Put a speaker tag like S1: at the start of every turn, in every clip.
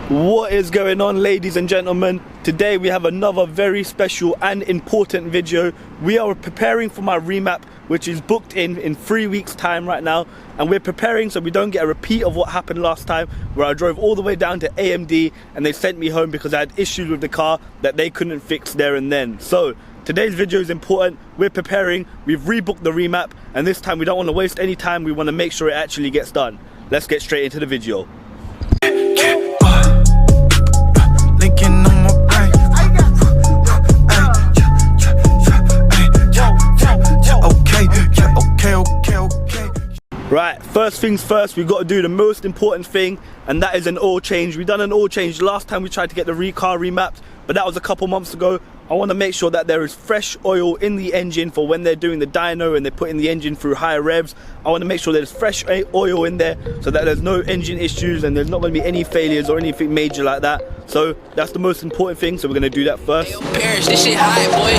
S1: What is going on, ladies and gentlemen? Today we have another very special and important video. We are preparing for my remap, which is booked in 3 weeks time right now, and we're preparing so we don't get a repeat of what happened last time, where I drove all the way down to AMD and they sent me home because I had issues with the car that they couldn't fix there and then. So today's video is important. We're preparing, we've rebooked the remap, and this time we don't want to waste any time. We want to make sure it actually gets done. Let's get straight into the video. Right, first things first, we've got to do the most important thing, and that is an oil change. We done an oil change last time we tried to get the car remapped, but that was a couple months ago. I want to make sure that there is fresh oil in the engine for when they're doing the dyno and they're putting the engine through higher revs. I want to make sure there's fresh oil in there so that there's no engine issues and there's not going to be any failures or anything major like that. So that's the most important thing, so we're going to do that first.
S2: Hey, Parrish, this shit high, boy.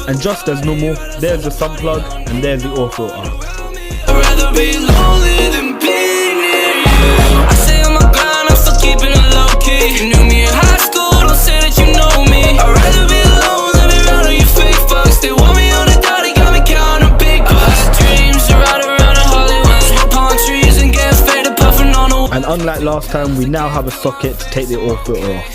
S1: And just as normal, there's the sump plug and there's the oil filter.
S2: I'd rather be lonely than be near you. I say I'm a grind, I'm still keeping it low key. You knew me in high school, don't say that you know me. I'd rather be alone than be around all you fake fucks. They want me on the dot, they got me counting big bucks. Dreams to ride around in Hollywood, smoke palm trees and get faded puffing on the.
S1: And unlike last time, we now have a socket to take the oil filter off.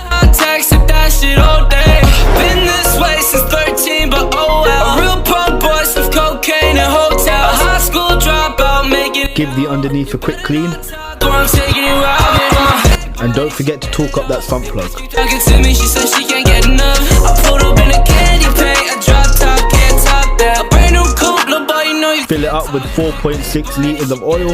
S2: I texted that shit all day. Been this way since 13, but oh well. A real punk boy, with cocaine and hotels. A high school dropout, making.
S1: Give the underneath a quick clean.
S2: I'm taking it out.
S1: And don't forget to torque up that sump plug.
S2: Talking to me, she said she can't get enough. I pulled up in a candy paint, a drop top, can't top that. A brand new coupe, little boy, you know you.
S1: Fill it up with 4.6 litres of oil.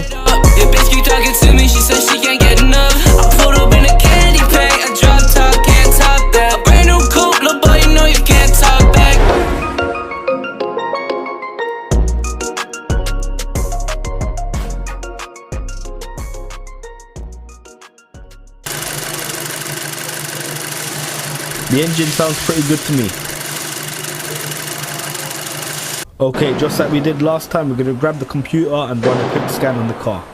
S2: Your bitch keep talking to me, she said she can't get enough. I pulled up in a candy paint, a drop top, can't top that. A brand new coupe, little boy, you know you can't talk back.
S1: The engine sounds pretty good to me. Okay, just like we did last time, we're going to grab the computer and run a quick scan on the car.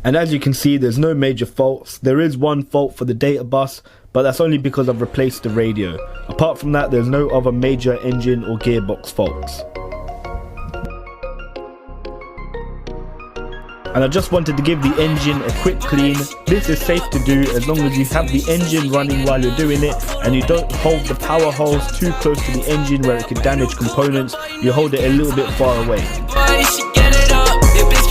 S1: And as you can see, there's no major faults. There is one fault for the data bus, but that's only because I've replaced the radio. Apart from that, there's no other major engine or gearbox faults. And I just wanted to give the engine a quick clean. This is safe to do as long as you have the engine running while you're doing it and you don't hold the power hose too close to the engine where it could damage components. You hold it a little bit far away.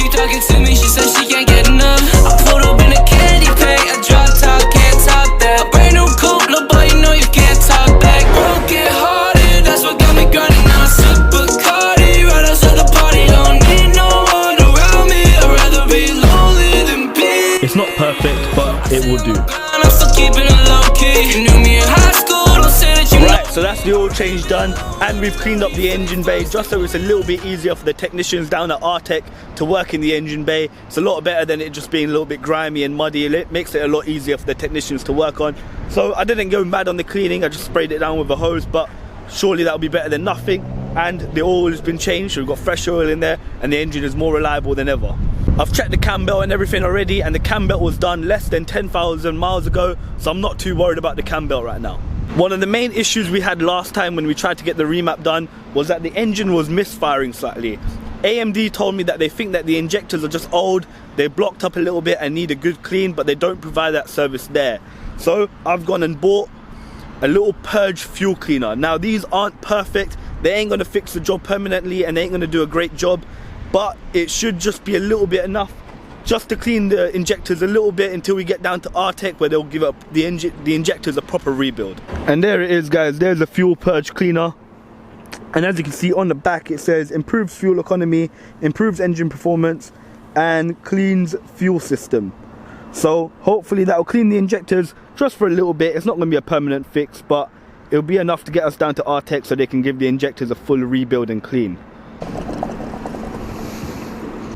S1: Talking to me, she said she can't get enough. I pulled up in a candy paint, a drop top, can't top that. A brand new coupe, little boy, you know you can't talk back. Broken hearted, that's what got me grinding. Now I sip Bacardi right outside the party. Don't need no one around me. I'd rather be lonely than be. It's not perfect, but it will do. I'm still keeping it low key. You knew me in high school, don't say that you. Right, so that's the oil change done, and we've cleaned up the engine bay just so it's a little bit easier for the technicians down at Artec to work in the engine bay. It's a lot better than it just being a little bit grimy and muddy. It makes it a lot easier for the technicians to work on. So I didn't go mad on the cleaning, I just sprayed it down with a hose, but surely that'll be better than nothing. And the oil has been changed, so we've got fresh oil in there and the engine is more reliable than ever. I've checked the cam belt and everything already, and the cam belt was done less than 10,000 miles ago, so I'm not too worried about the cam belt right now. One of the main issues we had last time when we tried to get the remap done was that the engine was misfiring slightly. AMD told me that they think that the injectors are just old, they're blocked up a little bit and need a good clean, but they don't provide that service there. So I've gone and bought a little purge fuel cleaner. Now these aren't perfect, they ain't gonna fix the job permanently and they ain't gonna do a great job, but it should just be a little bit enough just to clean the injectors a little bit until we get down to Artec, where they'll give up the injectors a proper rebuild. And there it is, guys, there's a fuel purge cleaner. And as you can see on the back, it says improves fuel economy, improves engine performance,
S3: and cleans fuel system. So hopefully that will clean the injectors just for a little bit. It's not going to be a permanent fix, but it'll be enough to get us down to R-Tech so they can give the injectors a full rebuild and clean.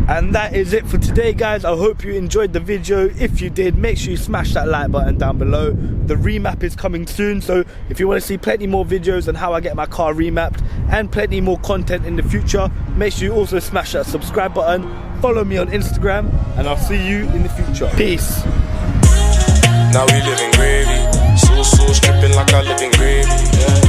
S3: And that is it for today, guys. I hope you enjoyed the video. If you did, make sure you smash that like button down below. The remap is coming soon, so if you want to see plenty more videos on how I get my car remapped and plenty more content in the future, make sure you also smash that subscribe button. Follow me on Instagram, and I'll see you in the future. Peace.
S2: Now we live in gravy. So stripping like I live in gravy. Yeah.